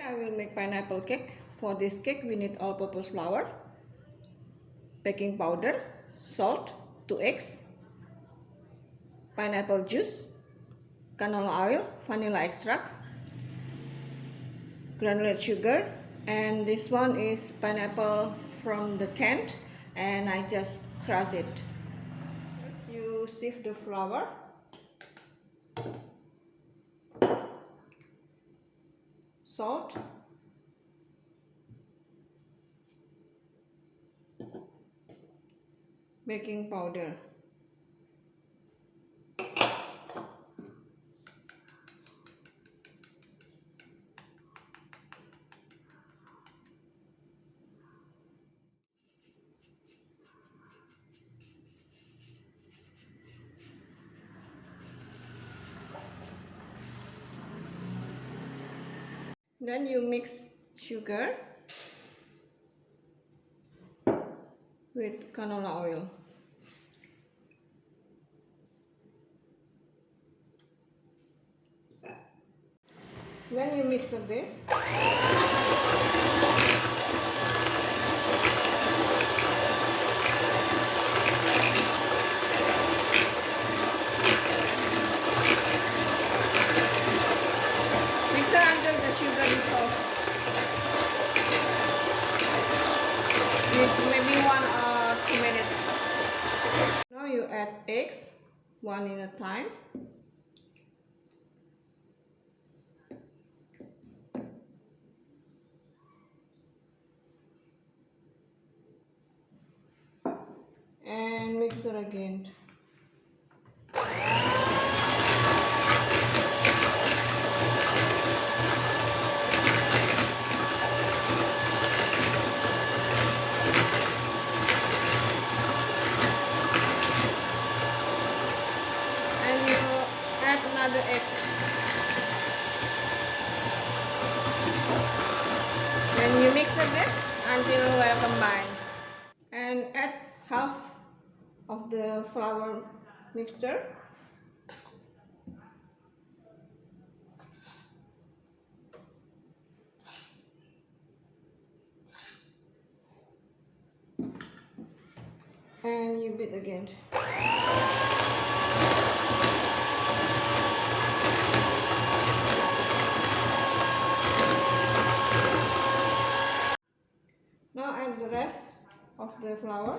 I will make pineapple cake. For this cake, we need all-purpose flour, baking powder, salt, 2 eggs, pineapple juice, canola oil, vanilla extract, granulated sugar, and this one is pineapple from the can, and I just crush it. First, you sieve the flour. Salt, baking powder, then you mix sugar with canola oil. Then you mix this. Mix it until the sugar dissolves. Maybe 1 or 2 minutes. Now you add eggs, one at a time. And mix it again. And you add another egg. Then you mix this until well combined. And add half of the flour mixture. And you beat again. Now add the rest of the flour.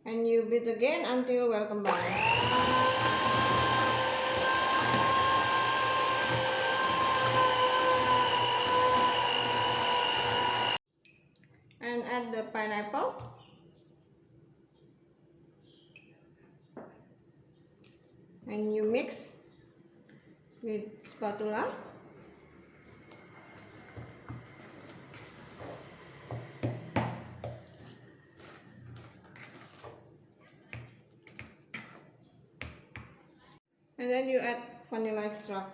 And you beat again until well combined. And add the pineapple. And you mix with spatula. And then you add vanilla extract.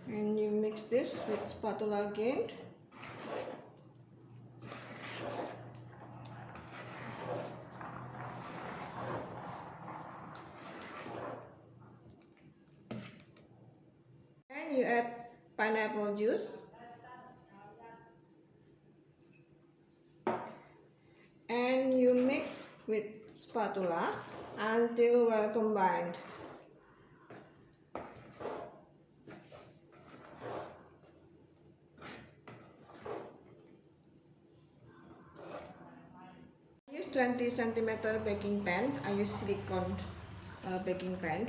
And you mix this with spatula again. And you add pineapple juice. And you mix with spatula until well combined. Use 20 centimeter baking pan. I use silicone baking pan.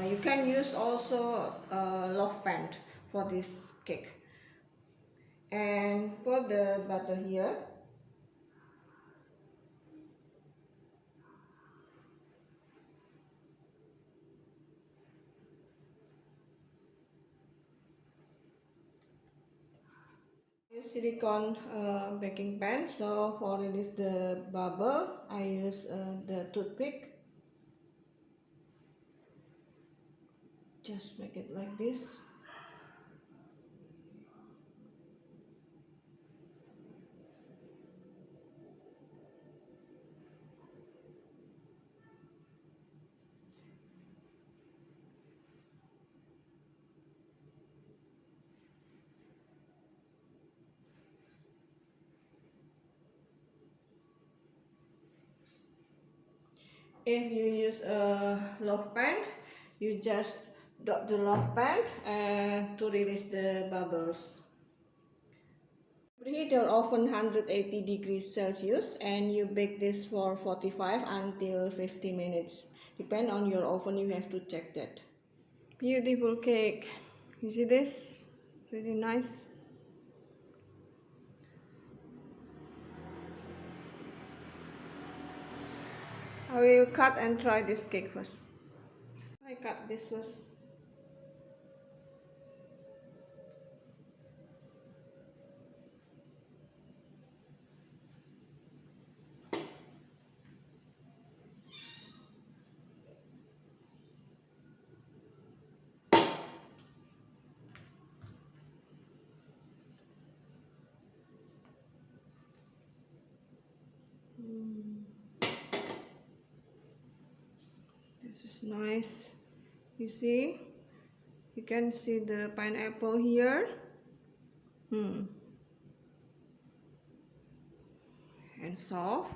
You can use also loaf pan for this cake. And put the butter here. Silicone baking pan. So for release the bubble, I use the toothpick. Just make it like this. If you use a loaf pan, you just dot the loaf pan to release the bubbles. Preheat your oven 180 degrees Celsius and you bake this for 45 until 50 minutes. Depend on your oven, you have to check that. Beautiful cake. You see this? Really nice. I will cut and try this cake first. I cut this first. This is nice. You see? You can see the pineapple here. And soft.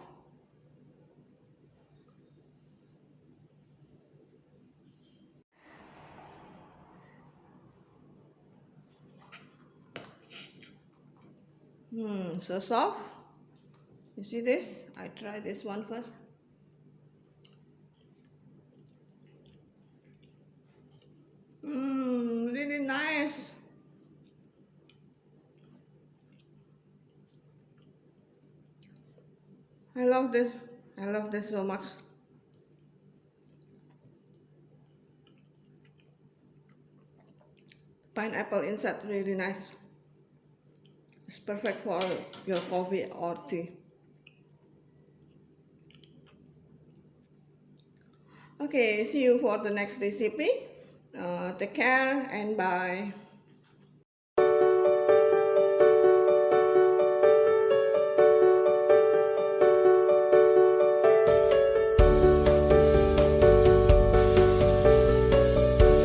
So soft. You see this? I try this one first. Really nice. I love this. I love this so much. Pineapple inside, really nice. It's perfect for your coffee or tea. Okay, see you for the next recipe. Take care and bye.